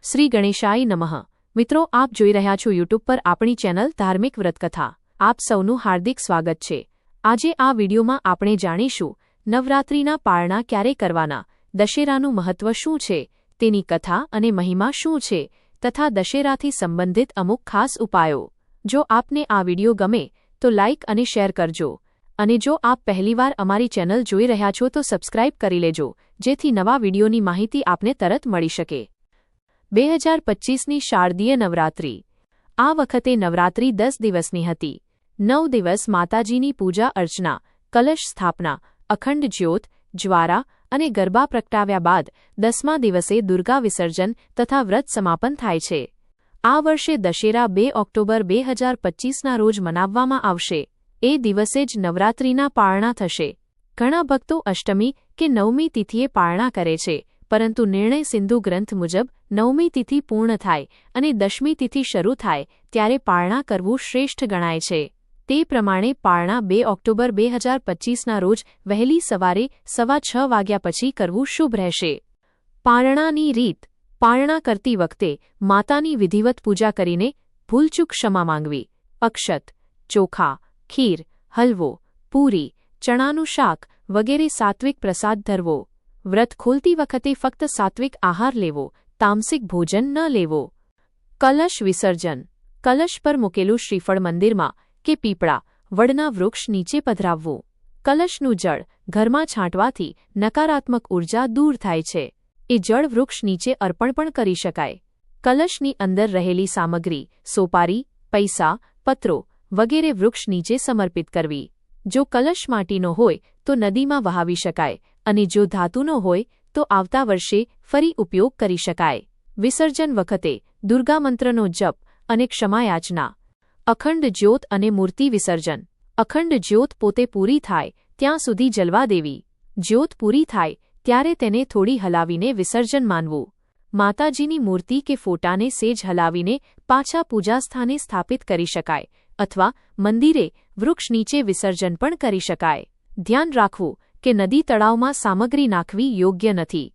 શ્રી ગણેશાય નમઃ। મિત્રો, આપ જોઈ રહ્યા છો યુટ્યુબ પર આપણી ચેનલ ધાર્મિક વ્રતકથા। આપ સૌનું હાર્દિક સ્વાગત છે। આજે આ વિડીયોમાં આપણે જાણીશું નવરાત્રિના પાળણા ક્યારે કરવાના, દશેરાનું મહત્વ શું છે, તેની કથા અને મહિમા શું છે તથા દશેરાથી સંબંધિત અમુક ખાસ ઉપાયો। જો આપને આ વિડીયો ગમે તો લાઇક અને શેર કરજો, અને જો આપ પહેલીવાર અમારી ચેનલ જોઈ રહ્યા છો તો સબસ્ક્રાઇબ કરી લેજો, જેથી નવા વિડીયોની માહિતી આપને તરત મળી શકે। 2025ની શારદીય નવરાત્રિ। આ વખતે નવરાત્રિ 10 દિવસની હતી। 9 દિવસ માતાજીની પૂજા અર્ચના, કલશ સ્થાપના, અખંડ જ્યોત, જ્વારા અને ગરબા પ્રગટાવ્યા બાદ 10મા દિવસે દુર્ગા વિસર્જન તથા વ્રત સમાપન થાય છે। આ વર્ષે દશેરા 2 ઓક્ટોબર 2025ના રોજ મનાવવામાં આવશે। એ દિવસે જ નવરાત્રિના પાળણા થશે। ઘણા ભક્તો અષ્ટમી કે 9મી તિથિએ પાળણા કરે છે, પરંતુ નિર્ણય સિંધુ ગ્રંથ મુજબ 9મી તિથિ પૂર્ણ થાય અને 10મી તિથિ શરૂ થાય ત્યારે પાળણા કરવું શ્રેષ્ઠ ગણાય છે। તે પ્રમાણે પાળણા 2 ઓક્ટોબર 2025ના રોજ વહેલી સવારે 6:15 વાગ્યા પછી કરવું શુભ રહેશે। પાળણાની રીત। પાળણા કરતી વખતે માતાની વિધિવત પૂજા કરીને ભૂલચૂક ક્ષમા માંગવી। અક્ષત, ચોખા, ખીર, હલવો, પૂરી, ચણાનું શાક વગેરે સાત્વિક પ્રસાદ ધરવો। વ્રત ખોલતી વખતે ફક્ત સાત્વિક આહાર લેવો, તામસિક ભોજન ન લેવો। કલશ વિસર્જન। કલશ પર મૂકેલું શ્રીફળ મંદિરમાં કે પીપળા, વડના વૃક્ષ નીચે પધરાવવું। કલશનું જળ ઘરમાં છાંટવાથી નકારાત્મક ઉર્જા દૂર થાય છે। એ જળ વૃક્ષ નીચે અર્પણ પણ કરી શકાય। કલશની અંદર રહેલી સામગ્રી, સોપારી, પૈસા, પત્રો વગેરે વૃક્ષ નીચે સમર્પિત કરવી। જો કલશ માટીનો હોય તો નદીમાં વહાવી શકાય, અને જો ધાતુનો હોય તો આવતા વર્ષે ફરી ઉપયોગ કરી શકાય। વિસર્જન વખતે દુર્ગા મંત્રનો જપ અને ક્ષમાયાચના। અખંડ જ્યોત અને મૂર્તિ વિસર્જન। અખંડ જ્યોત પોતે પૂરી થાય ત્યાં સુધી જલવા દેવી। જ્યોત પૂરી થાય ત્યારે તેને થોડી હલાવીને વિસર્જન માનવું। માતાજીની મૂર્તિ કે ફોટાને સેજ હલાવીને પાછા પૂજાસ્થાને સ્થાપિત કરી શકાય, અથવા મંદિરે વૃક્ષ નીચે વિસર્જન પણ કરી શકાય। ધ્યાન રાખવું કે નદી તળાવમાં સામગ્રી નાખવી યોગ્ય નથી।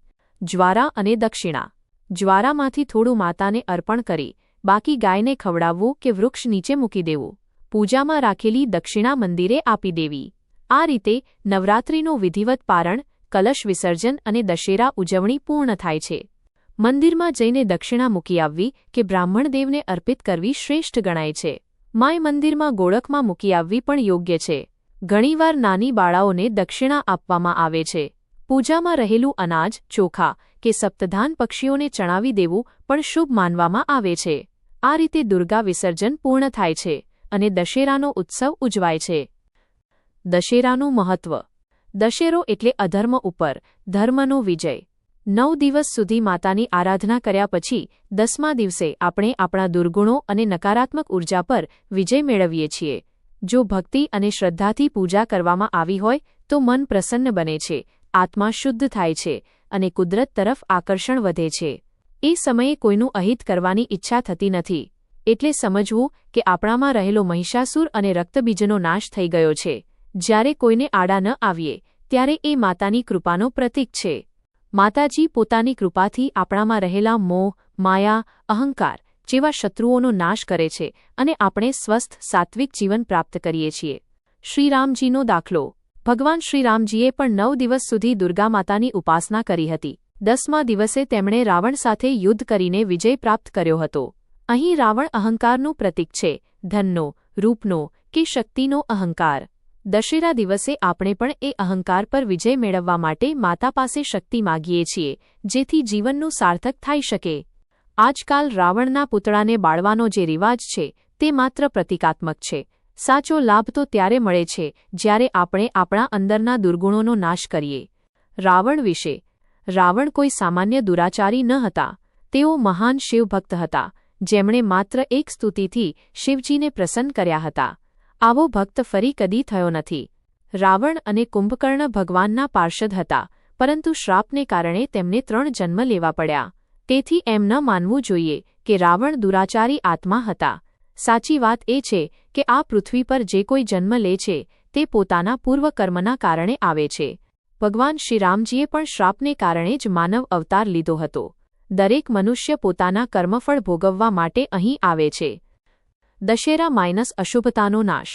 જ્વારા અને દક્ષિણા। જ્વારામાંથી થોડું માતાને અર્પણ કરી બાકી ગાયને ખવડાવવું કે વૃક્ષ નીચે મૂકી દેવું। પૂજામાં રાખેલી દક્ષિણા મંદિરે આપી દેવી। આ રીતે નવરાત્રિનું વિધિવત પારણ, કલશ વિસર્જન અને દશેરા ઉજવણી પૂર્ણ થાય છે। મંદિરમાં જઈને દક્ષિણા મૂકી આવવી કે બ્રાહ્મણદેવને અર્પિત કરવી શ્રેષ્ઠ ગણાય છે। માય મંદિરમાં ગોળકમાં મૂકી આવવી પણ યોગ્ય છે। ઘણીવાર નાની બાળાઓને દક્ષિણા આપવામાં આવે છે। પૂજામાં રહેલું અનાજ, ચોખા કે સપ્તધાન પક્ષીઓને ચણાવી દેવું પણ શુભ માનવામાં આવે છે। આ રીતે દુર્ગા વિસર્જન પૂર્ણ થાય છે અને દશેરાનો ઉત્સવ ઉજવાય છે। દશેરાનું મહત્વ। દશેરો એટલે અધર્મ ઉપર ધર્મનો વિજય। 9 દિવસ સુધી માતાની આરાધના કર્યા પછી 10મા દિવસે આપણે આપણા દુર્ગુણો અને નકારાત્મક ઉર્જા પર વિજય મેળવીએ છીએ। જો ભક્તિ અને શ્રદ્ધાથી પૂજા કરવામાં આવી હોય તો મન પ્રસન્ન બને છે, આત્મા શુદ્ધ થાય છે અને કુદરત તરફ આકર્ષણ વધે છે। એ સમયે કોઈનું અહિત કરવાની ઈચ્છા થતી નથી, એટલે સમજવું કે આપણામાં રહેલો મહિષાસુર અને રક્તબીજનો નાશ થઈ ગયો છે। જ્યારે કોઈને આડા ન આવીએ ત્યારે એ માતાની કૃપાનો પ્રતીક છે। માતાજી પોતાની કૃપાથી આપણામાં રહેલા મોહ, માયા, અહંકાર જેવા શત્રુઓનો નાશ કરે છે અને આપણે સ્વસ્થ સાત્વિક જીવન પ્રાપ્ત કરીએ છીએ। શ્રીરામજીનો દાખલો। ભગવાન શ્રીરામજીએ પણ 9 દિવસ સુધી દુર્ગા માતાની ઉપાસના કરી હતી। 10મા દિવસે તેમણે રાવણ સાથે યુદ્ધ કરીને વિજય પ્રાપ્ત કર્યો હતો। અહીં રાવણ અહંકારનું પ્રતીક છે, ધનનો, રૂપનો કે શક્તિનો અહંકાર। દશેરા દિવસે આપણે પણ એ અહંકાર પર વિજય મેળવવા માટે માતા પાસે શક્તિ માગીએ છીએ, જેથી જીવનનું સાર્થક થઈ શકે। આજકાલ રાવણના પૂતળાને બાળવાનો જે રિવાજ છે તે માત્ર પ્રતિકાત્મક છે। સાચો લાભ તો ત્યારે મળે છે જ્યારે આપણે આપણા અંદરના દુર્ગુણોનો નાશ કરીએ। રાવણ વિશે। રાવણ કોઈ સામાન્ય દુરાચારી ન હતા। તેઓ મહાન શિવભક્ત હતા, જેમણે માત્ર એક સ્તુતિથી શિવજીને પ્રસન્ન કર્યા હતા। આવો ભક્ત ફરી કદી થયો નથી। રાવણ અને કુંભકર્ણ ભગવાનના પાર્ષદ હતા, પરંતુ શ્રાપને કારણે તેમને 3 જન્મ લેવા પડ્યા। તેથી એમ ન માનવું જોઈએ કે રાવણ દુરાચારી આત્મા હતા। સાચી વાત એ છે કે આ પૃથ્વી પર જે કોઈ જન્મ લે છે તે પોતાના પૂર્વકર્મના કારણે આવે છે। ભગવાન શ્રીરામજીએ પણ શ્રાપને કારણે જ માનવ અવતાર લીધો હતો। દરેક મનુષ્ય પોતાના કર્મફળ ભોગવવા માટે અહીં આવે છે. દશેરા - અશુભતાનો નાશ.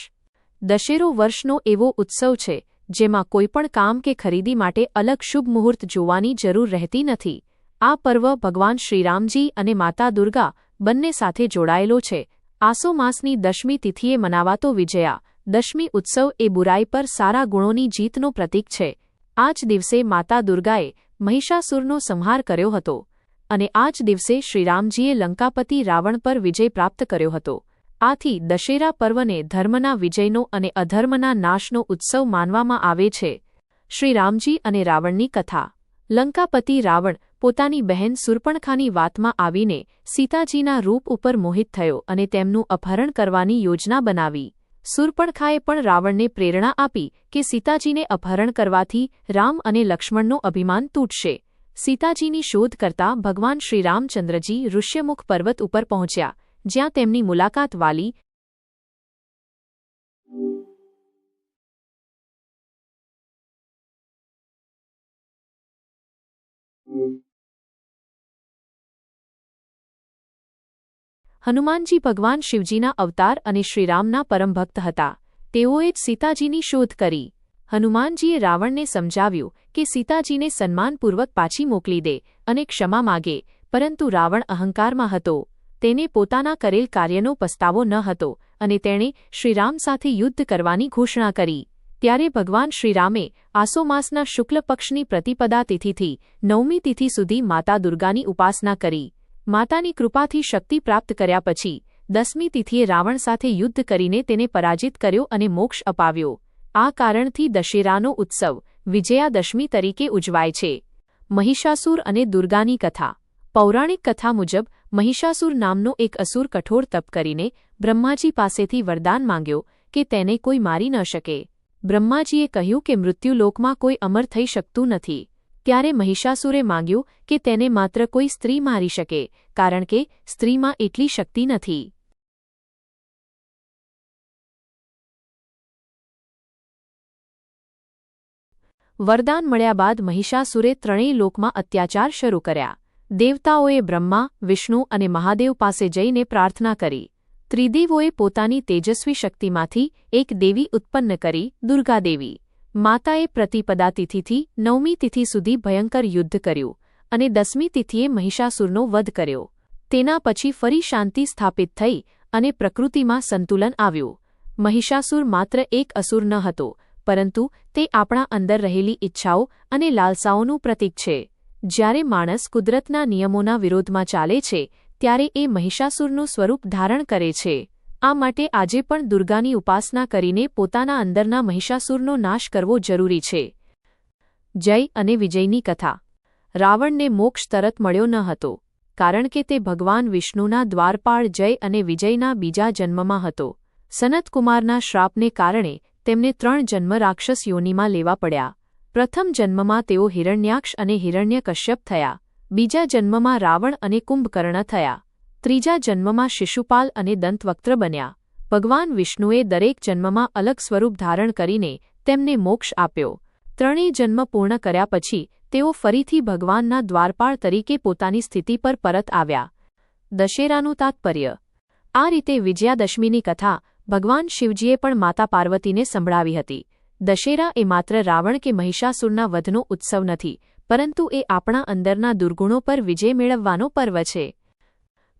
દશેરો વર્ષનો એવો ઉત્સવ છે જેમાં કોઈપણ કામ કે ખરીદી માટે અલગ શુભ મુહૂર્ત જોવાની જરૂર રહેતી નથી. આ પર્વ ભગવાન શ્રીરામજી અને માતા દુર્ગા બંને સાથે જોડાયેલો છે. આસો માસની દશમી તિથિએ મનાવાતો વિજયા દશમી ઉત્સવ એ બુરાઈ પર સારા ગુણોની જીતનો પ્રતીક છે. આ જ દિવસે માતા દુર્ગાએ મહિષાસુરનો સંહાર કર્યો હતો અને આ જ દિવસે શ્રીરામજીએ લંકાપતિ રાવણ પર વિજય પ્રાપ્ત કર્યો હતો. આથી દશેરા પર્વને ધર્મના વિજયનો અને અધર્મના નાશનો ઉત્સવ માનવામાં આવે છે. શ્રીરામજી અને રાવણની કથા. લંકાપતિ રાવણ પોતાની બહેન શૂર્પણખાની વાતમાં આવીને સીતાજીના રૂપ ઉપર મોહિત થયો અને તેમનું અપહરણ કરવાની યોજના બનાવી. શૂર્પણખાએ પણ રાવણને પ્રેરણા આપી કે સીતાજીને અપહરણ કરવાથી રામ અને લક્ષ્મણનો અભિમાન તૂટશે. સીતાજીની શોધ કરતા ભગવાન શ્રીરામચંદ્રજી ઋષ્યમુખ પર્વત ઉપર પહોંચ્યા, જ્યાં તેમની મુલાકાત વાલી હનુમાનજી ભગવાન શિવજીના અવતાર અને શ્રીરામના પરમ ભક્ત હતા. તેઓએ જ સીતાજીની શોધ કરી. હનુમાનજીએ રાવણને સમજાવ્યું કે સીતાજીને સન્માનપૂર્વક પાછી મોકલી દે અને ક્ષમા માગે, પરંતુ રાવણ અહંકારમાં હતો. તેને પોતાના કરેલ કાર્યનો પસ્તાવો ન હતો અને તેણે શ્રીરામ સાથે યુદ્ધ કરવાની ઘોષણા કરી. ત્યારે ભગવાન શ્રીરામે આસો માસના શુક્લ પક્ષની પ્રતિપદા તિથિથી 9મી તિથિ સુધી માતા દુર્ગાની ઉપાસના કરી. માતાની કૃપાથી શક્તિ પ્રાપ્ત કર્યા પછી 10મી તિથિએ રાવણ સાથે યુદ્ધ કરીને તેને પરાજિત કર્યો અને મોક્ષ અપાવ્યો. આ કારણથી દશેરાનો ઉત્સવ વિજયાદશમી તરીકે ઉજવાય છે. મહિષાસુર અને દુર્ગાની કથા. પૌરાણિક કથા મુજબ મહિષાસુર નામનો એક અસુર કઠોર તપ કરીને બ્રહ્માજી પાસેથી વરદાન માંગ્યો કે તેને કોઈ મારી ન શકે. બ્રહ્માજીએ કહ્યું કે મૃત્યુલોકમાં કોઈ અમર થઈ શકતું નથી. ત્યારે મહિષાસુરે માંગ્યું કે તેને માત્ર કોઈ સ્ત્રી મારી શકે, કારણ કે સ્ત્રીમાં એટલી શક્તિ નથી. વરદાન મળ્યા બાદ મહિષાસુરે ત્રણેય લોકમાં અત્યાચાર શરૂ કર્યા. દેવતાઓએ બ્રહ્મા, વિષ્ણુ અને મહાદેવ પાસે જઈને પ્રાર્થના કરી. ત્રિદેવોએ પોતાની તેજસ્વી શક્તિમાંથી એક દેવી ઉત્પન્ન કરી, દુર્ગાદેવી. માતાએ પ્રતિપદા તિથિથી 9મી તિથિ સુધી ભયંકર યુદ્ધ કર્યું અને 10મી તિથિએ મહિષાસુરનો વધ કર્યો. તેના પછી ફરી શાંતિ સ્થાપિત થઈ અને પ્રકૃતિમાં સંતુલન આવ્યું. મહિષાસુર માત્ર એક અસુર ન હતો, પરંતુ તે આપણા અંદર રહેલી ઈચ્છાઓ અને લાલસાઓનું પ્રતીક છે. જ્યારે માણસ કુદરતના નિયમોના વિરોધમાં ચાલે છે, ત્યારે એ મહિષાસુરનું સ્વરૂપ ધારણ કરે છે. આ માટે આજે પણ દુર્ગાની ઉપાસના કરીને પોતાના અંદરના મહિષાસુરનો નાશ કરવો જરૂરી છે. જય અને વિજયની કથા. રાવણને મોક્ષ તરત મળ્યો ન હતો, કારણ કે તે ભગવાન વિષ્ણુના દ્વારપાળ જય અને વિજયના બીજા જન્મમાં હતો. સનતકુમારના શ્રાપને કારણે તેમને 3 જન્મ રાક્ષસ યોનિમાં લેવા પડ્યા. પ્રથમ જન્મમાં તેઓ હિરણ્યાક્ષ અને હિરણ્યકશ્યપ થયા. બીજા જન્મમાં રાવણ અને કુંભકર્ણ થયા. ત્રીજા જન્મમાં શિશુપાલ અને દંતવક્ત્ર બન્યા. ભગવાન વિષ્ણુએ દરેક જન્મમાં અલગ સ્વરૂપ ધારણ કરીને તેમને મોક્ષ આપ્યો. ત્રણેય જન્મ પૂર્ણ કર્યા પછી તેઓ ફરીથી ભગવાનના દ્વારપાળ તરીકે પોતાની સ્થિતિ પર પરત આવ્યા. દશેરાનું તાત્પર્ય. આ રીતે વિજયાદશમીની કથા ભગવાન શિવજીએ પણ માતા પાર્વતીને સંભળાવી હતી. દશેરા એ માત્ર રાવણ કે મહિષાસુરના વધનો ઉત્સવ નથી, પરંતુ એ આપણા અંદરના દુર્ગુણો પર વિજય મેળવવાનો પર્વ છે.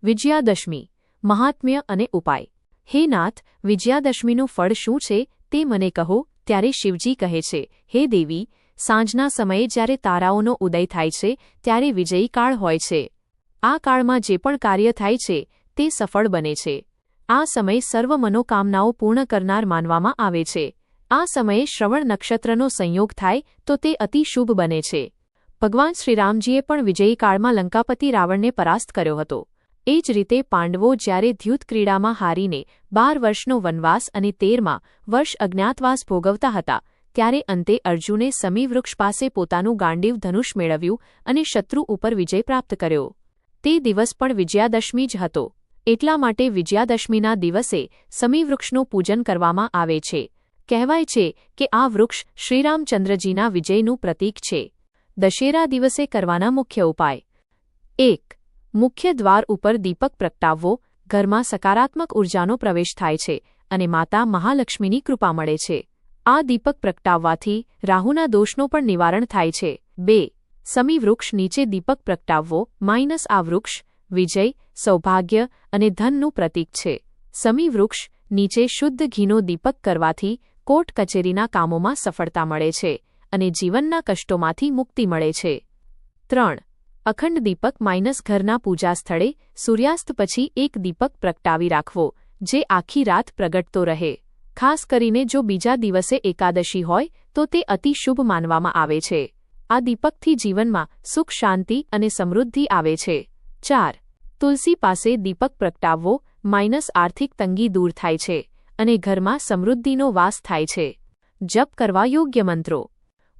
વિજયાદશમી. મહાત્મ્ય અને ઉપાય. હે નાથ, વિજયાદશમીનું ફળ શું છે તે મને કહો. ત્યારે શિવજી કહે છે, હે દેવી, સાંજના સમયે જ્યારે તારાઓનો ઉદય થાય છે ત્યારે વિજયી કાળ હોય છે. આ કાળમાં જે પણ કાર્ય થાય છે તે સફળ બને છે. આ સમય સર્વ મનોકામનાઓ પૂર્ણ કરનાર માનવામાં આવે છે. આ સમયે શ્રવણ નક્ષત્રનો સંયોગ થાય તો તે અતિ શુભ બને છે. ભગવાન શ્રીરામજીએ પણ વિજયી કાળમાં લંકાપતિ રાવણને પરાસ્ત કર્યો હતો. એ જ રીતે પાંડવો જ્યારે દ્યુત ક્રીડામાં હારીને 12 વર્ષનો વનવાસ અને 13મા વર્ષ અજ્ઞાતવાસ ભોગવતા હતા, ત્યારે અંતે અર્જુને સમીવૃક્ષ પાસે પોતાનું ગાંડીવ ધનુષ મેળવ્યું અને શત્રુ ઉપર વિજય પ્રાપ્ત કર્યો. તે દિવસ પણ વિજયાદશમી જ હતો. એટલા માટે વિજયાદશમીના દિવસે સમીવૃક્ષનું પૂજન કરવામાં આવે છે. કહેવાય છે કે આ વૃક્ષ શ્રીરામચંદ્રજીના વિજયનું પ્રતીક છે. દશેરા દિવસે કરવાના મુખ્ય ઉપાય. 1. મુખ્ય દ્વાર ઉપર દીપક પ્રગટાવવો. ઘરમાં સકારાત્મક ઉર્જાનો પ્રવેશ થાય છે અને માતા મહાલક્ષ્મીની કૃપા મળે છે. આ દીપક પ્રગટાવવાથી રાહુના દોષનો પણ નિવારણ થાય છે. 2. સમી વૃક્ષ નીચે દીપક પ્રગટાવવો. આ વૃક્ષ વિજય, સૌભાગ્ય અને ધનનું પ્રતીક છે. સમી વૃક્ષ નીચે શુદ્ધ ઘીનો દીપક કરવાથી કોર્ટ કચેરીના કામોમાં સફળતા મળે છે અને જીવનના કષ્ટોમાંથી મુક્તિ મળે છે. 3. અખંડ દીપક ઘરના પૂજા સ્થળે સૂર્યાસ્ત પછી એક દીપક પ્રગટાવી રાખવો, જે આખી રાત પ્રગટતો રહે. ખાસ કરીને જો બીજા દિવસે એકાદશી હોય તો તે અતિ શુભ માનવામાં આવે છે. આ દીપકથી જીવનમાં સુખ, શાંતિ અને સમૃદ્ધિ આવે છે. 4. તુલસી પાસે દીપક પ્રગટાવવો. આર્થિક તંગી દૂર થાય છે અને ઘરમાં સમૃદ્ધિનો વાસ થાય છે. જપ કરવા યોગ્ય મંત્રો.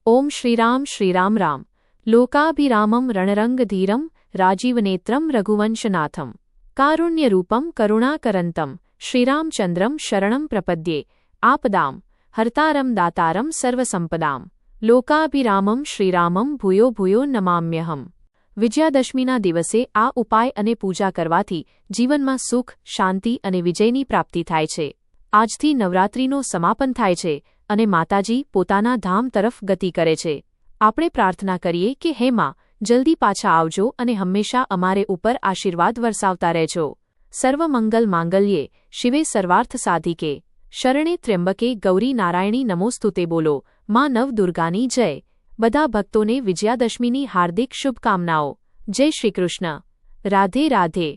ઓમ શ્રીરામ શ્રીરામ રામ લોકાભિરામમ રણરંગધીરમ રાજીવનેત્રમ રઘુવંશનાથમ કારુણ્યરૂપમ કરુણાકરંતમ શ્રીરામચંદ્રમ શરણમ પ્રપદ્યે આપદામ હર્તારમ દાતારમ સર્વસંપદામ લોકાભિરામમ શ્રીરામમ ભૂયો ભૂયો નમામ્યહમ. વિજયાદશમીના દિવસે આ ઉપાય અને પૂજા કરવાથી જીવનમાં સુખ, શાંતિ અને વિજયની પ્રાપ્તિ થાય છે. આજથી નવરાત્રિનો સમાપન થાય છે અને માતાજી પોતાના ધામ તરફ ગતિ કરે છે. આપણે પ્રાર્થના કરીએ કે હે માં, જલ્દી પાછા આવજો અને હંમેશા અમારે ઉપર આશીર્વાદ વરસાવતા રહેજો. સર્વમંગલ માંગલ્યે શિવે સર્વાર્થ સાધિકે શરણે ત્ર્યંબકે ગૌરી નારાયણી નમોસ્તુતે બોલો માં નવદુર્ગાની જય. બધા ભક્તોને વિજયાદશમીની હાર્દિક શુભકામનાઓ. જય શ્રી કૃષ્ણ. રાધે રાધે.